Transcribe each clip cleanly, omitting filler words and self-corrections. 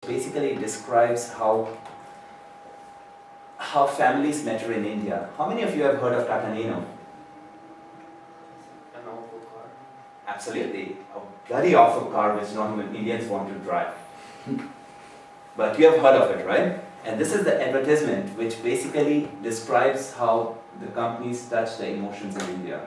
basically describes how families matter in India. How many of you have heard of Tata Nano? An awful car. Absolutely, a bloody awful car which not even Indians want to drive. But you have heard of it, right? And this is the advertisement which basically describes how the companies touch the emotions in India.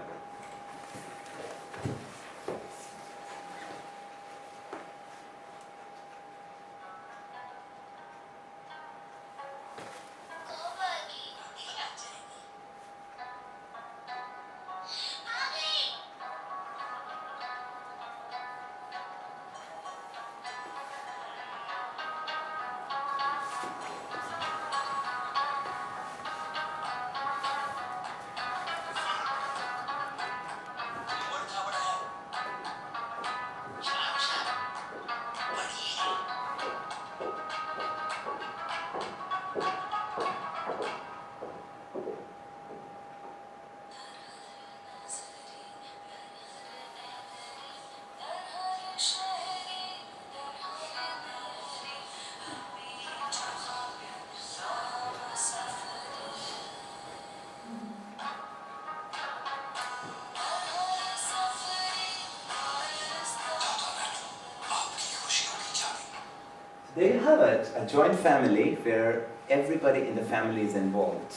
There you have it, a joint family where everybody in the family is involved.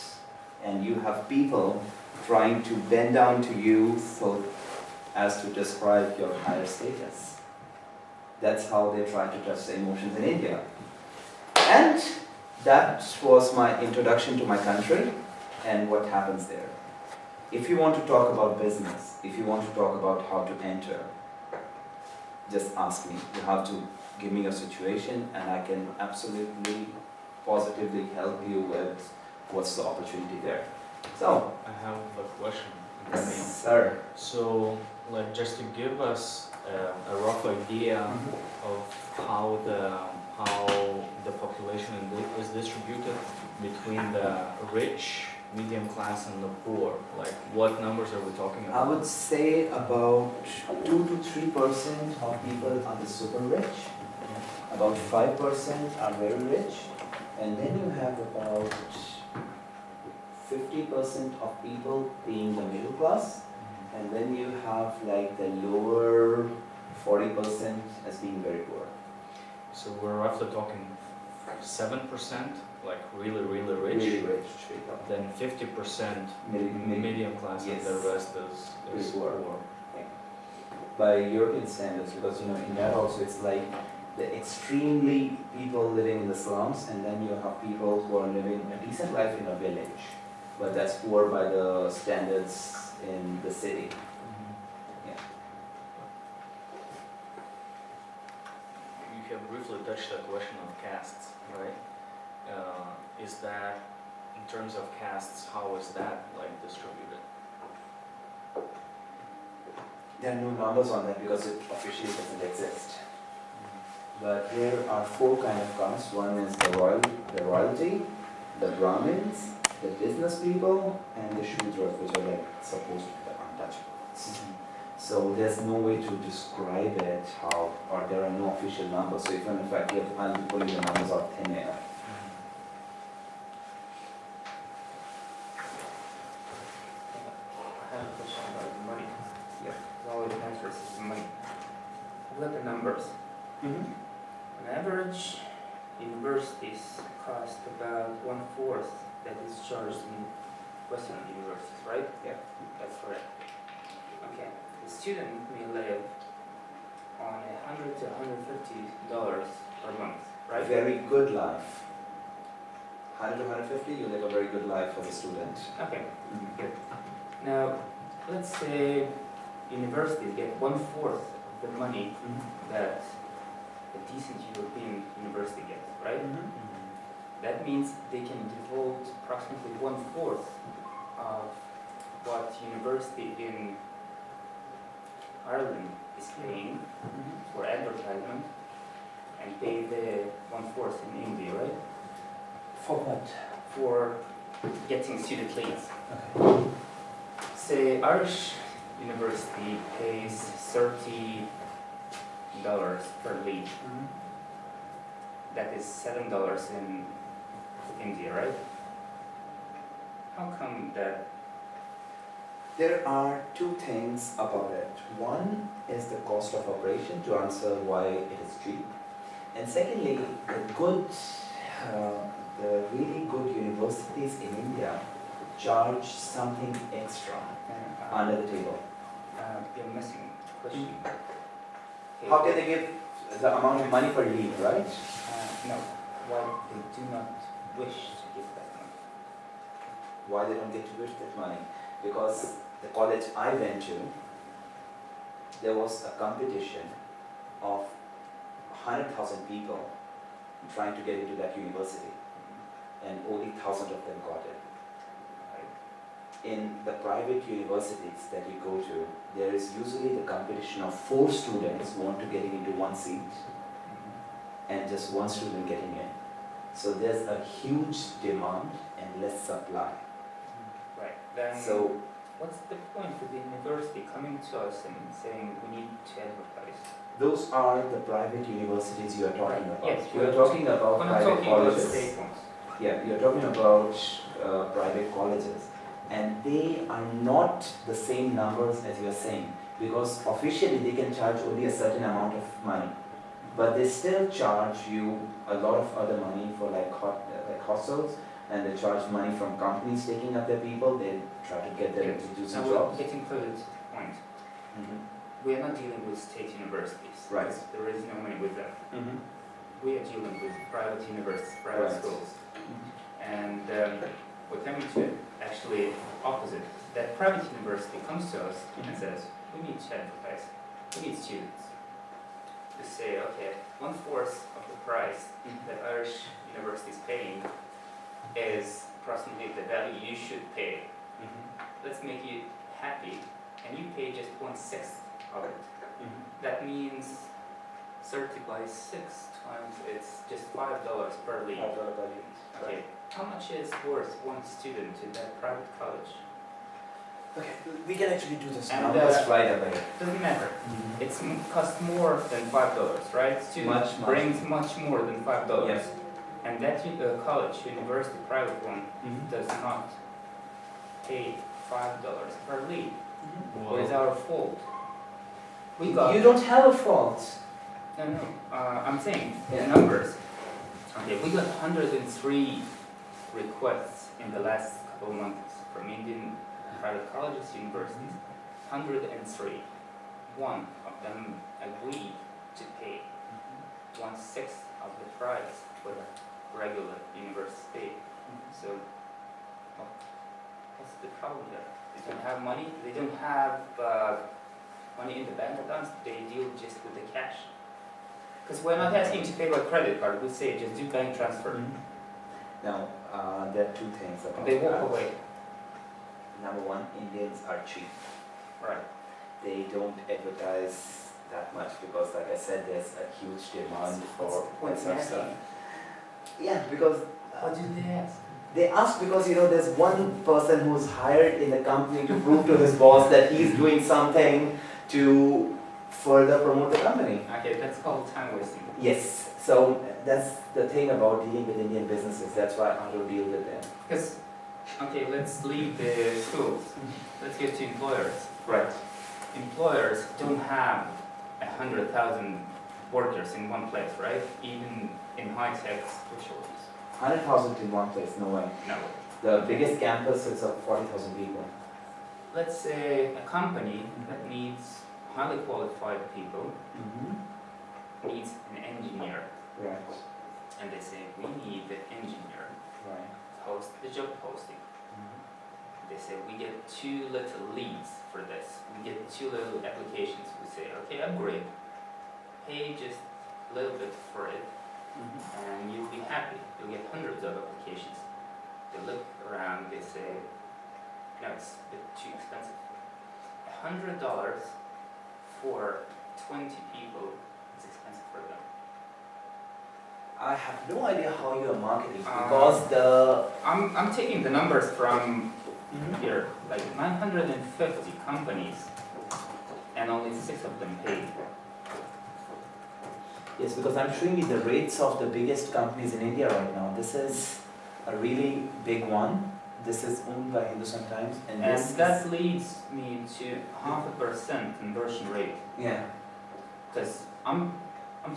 And you have people trying to bend down to you so as to describe your higher status. That's how they try to touch the emotions in India. And that was my introduction to my country and what happens there. If you want to talk about business, if you want to talk about how to enter, just ask me. You have to give me a situation and I can absolutely, positively help you with what's the opportunity there. So, I have a question. yes, sir. So, like, just to give us a rough idea of how the population is distributed between the rich, medium class, and the poor. Like, what numbers are we talking I about? would say about 2 to 3% of people are the super rich, about 5% are very rich, and then you have about 50% of people being the middle class, and then you have like the lower 40% as being very poor. So we're roughly talking 7%, like really, really rich. Really rich people. Then 50% medium class, Yes. and the rest is Pretty poor. poor. By European standards, because you know in that also it's like the extremely people living in the slums, and then you have people who are living a decent life in a village, but that's poor by the standards in the city. Yeah. You have briefly touched the question of castes, right? Is that, in terms of castes, how is that like distributed? There are no numbers on that because it officially doesn't exist. But there are 4 kind of castes. One is the royalty, the Brahmins, the business people, and the Shudras, which are like supposed to be the untouchables. So there's no way to describe it how, or there are no official numbers. So even if I give, I'll be pulling the numbers out thin air. I have a question about the money. Yeah. All it answers is money. I've got the numbers. On average, universities cost about 1/4 that is charged in Western universities, right? Yeah. That's correct. Okay. The student may live on $100 to $150 per month, right? Very good life. 100 to 150, you live a very good life as a student. Okay. Good. Now, let's say universities get 1/4 of the money that a decent European university gets, right? That means they can devote approximately 1/4 of what university in Ireland is paying for advertisement and pay the 1/4 in India, right? For what? For getting student leads. Okay. Say Irish university pays $30 per lead. that is $7 in India, right? How come that? There are two things about it. One is the cost of operation, to answer why it is cheap. And secondly, the really good universities in India charge something extra under the table. You're missing a question. Okay. How can they give the amount of money per lead, right? No, why they do not wish to give that money? Why they don't get to wish that money? Because the college I went to, there was a competition of 100,000 people trying to get into that university, and only 1,000 of them got it. In the private universities that you go to, there is usually the competition of 4 students want to get into one seat, and just 1 student getting in. So there's a huge demand and less supply. Right. Then So what's the point of the university coming to us and saying we need to advertise? those are the private universities you are talking Right. about. Yes, You are talking about We're not private talking about colleges. state ones. Yeah, you're talking about private colleges, and they are not the same numbers as you're saying, because officially they can charge only a certain amount of money, but they still charge you a lot of other money for like hostels, and they charge money from companies taking up their people. They try to get them to do some Now we're jobs. getting to the point. Mhm. We are not dealing with state universities. Right. There is no money with them. Mhm. We are dealing with private universities, private Right. schools. And we're coming to actually opposite. That private university comes to us and says, we need to advertise, we need students. To say, okay, 1/4 of the price that Irish university is paying is approximately the value you should pay. Mhm. Let's make you happy, and you pay just 1/6 of it. Mhm. That means 30 by 6 times, it's just $5 per lead. Okay, how much is worth one student in that private college? Okay, we can actually do this And, numbers right away. Doesn't matter. It's cost more than $5, right? Student Much. brings much more than $5. Yes. And that college, university, private one, Mhm. does not pay $5 per lead. What is Well, our fault? We got. You don't have a fault. No, I'm saying the Yeah. numbers. Okay, we got 103 requests in the last couple of months from Indian private colleges, universities. 103. One of them agreed to pay 1/6 of the price for the regular university. So, what's the problem there? They don't have money. They don't have money in the bank accounts. They deal just with the cash. Because we're not asking to pay by credit card. We say just do bank transfer. Now, there are 2 things about They walk that. away. Number one, Indians are cheap. Right. They don't advertise that much because, like I said, there's a huge demand for What's that asking? stuff. Yeah, because What do they ask? they ask because there's one person who's hired in the company to prove to his boss that he's doing something to further promote the company. Okay, that's called time wasting. Yes, so that's the thing about dealing with Indian businesses. That's why I don't deal with them. Because, okay, let's leave the schools. Let's get to employers. Right. Employers don't have 100,000 workers in one place, right? Even in high-tech facilities. 100,000 in one place, no way. No. The biggest campus is of 40,000 people. Let's say a company that needs highly qualified people, needs an engineer, Right. and they say, we need the engineer. Right. Post the job posting. They say, we get 2 little leads for this. We get 2 little applications. We say, okay, upgrade. Pay just a little bit for it, and you'll be happy. You'll get hundreds of applications. They look around, they say, no, it's a bit too expensive. $100 for 20 people is expensive for them. I have no idea how you are marketing because the I'm taking the numbers from here, like 950 companies, and only 6 of them paid. Yes, because I'm showing you the rates of the biggest companies in India right now. This is a really big one. This is owned by Hindustan Times, and this that leads me to 0.5% conversion rate. yeah. Because I'm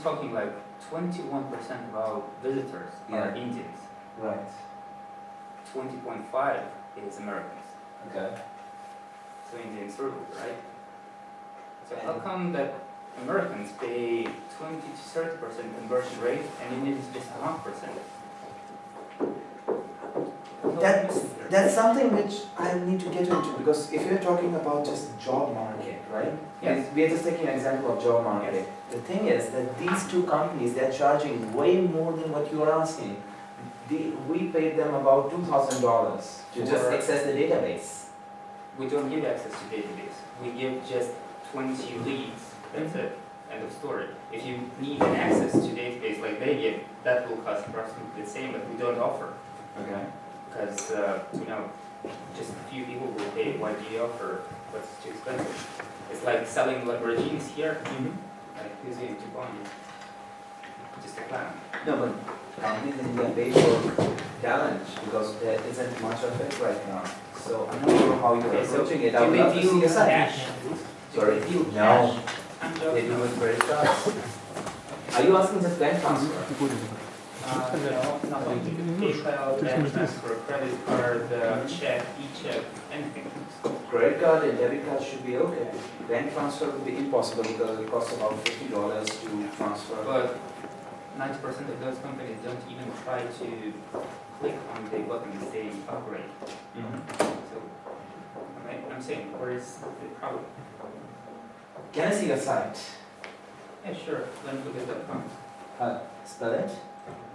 talking like 21% of our visitors are Yeah. Indians. Right. 20.5 is Americans. Okay. So Indians rule, right? So how come that Americans pay 20 to 30% conversion rate and Indians just 0.5%? That's something which I need to get into, because if you're talking about just job market, right? Yes. We are just taking an example of job market. Yes. The thing is that these two companies, they're charging way more than what you are asking. We paid them about $2,000 to just For- access the database. We don't give access to database. We give just 20 leads. That's it. End of story. If you need an access to database like they give, that will cost approximately the same, but we don't offer. Okay. Because, just a few people will pay. Why do you offer what's too expensive? It's like selling Lamborghinis here. Like, who's going to buy you? Just a clown. No, but companies in India pay for talent because there isn't much of it right now. So I'm not sure how you're Okay, so approaching it. I do would they love to deal see your side. cash? Sorry. Do they deal No. cash? I'm They joking. do it very fast. Are you asking just bank transfer? No, nothing. PayPal, bank transfer, credit card, check, e-check, anything. Credit card and debit card should be okay. Bank transfer would be impossible because it costs about $50 to transfer. But 90% of those companies don't even try to click on the button saying upgrade. So, I'm saying, where is the problem? Can I see your site? Yeah, sure, learnforgood.com. Spell it.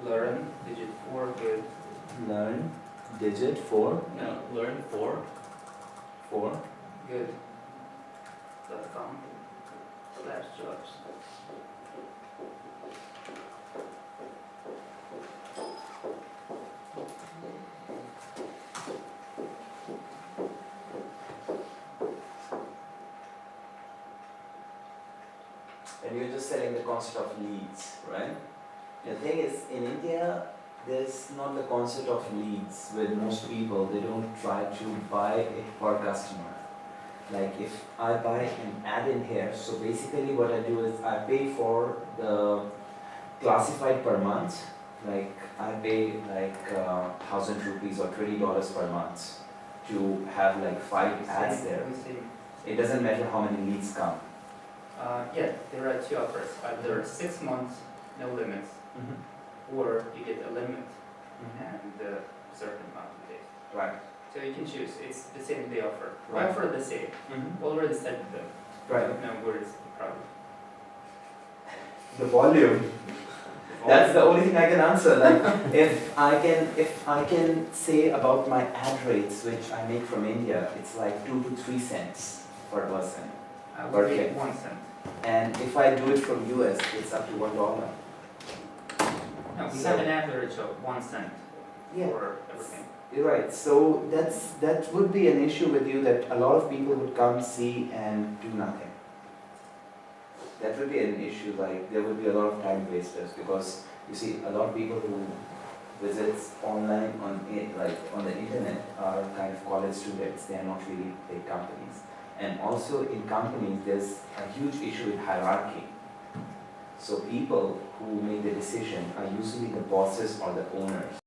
Learn, digit 4, good. Learn, digit 4. No, learn for. Good. .com/jobs. And you're just selling the concept of leads, right? The thing is, in India, there's not the concept of leads with most people. They don't try to buy it per customer. Like if I buy an ad in here, so basically what I do is I pay for the classified per month. Like I pay like 1,000 rupees or $20 per month to have like 5 ads there. It doesn't matter how many leads come. Yeah, there are two offers. Either 6 months, no limits, or you get a limit and a certain amount of days. Right. So you can choose. It's the same they offer. Right. I offer the same. Already said to them. Right. I don't know where is the problem. The volume. That's the only thing I can answer. Like if I can say about my ad rates, which I make from India, it's like 2 to 3 cents per person. I would Perfect. pay 1 cent. And if I do it from US, it's up to $1. No, we So- have an average of 1 cent Yeah. for everything. You're right. So that would be an issue with you, that a lot of people would come, see, and do nothing. That would be an issue. Like there would be a lot of time wasters, because you see a lot of people who visits online on the internet are kind of college students. They are not really big companies. And also in companies, there's a huge issue with hierarchy. So people who make the decision are usually the bosses or the owners.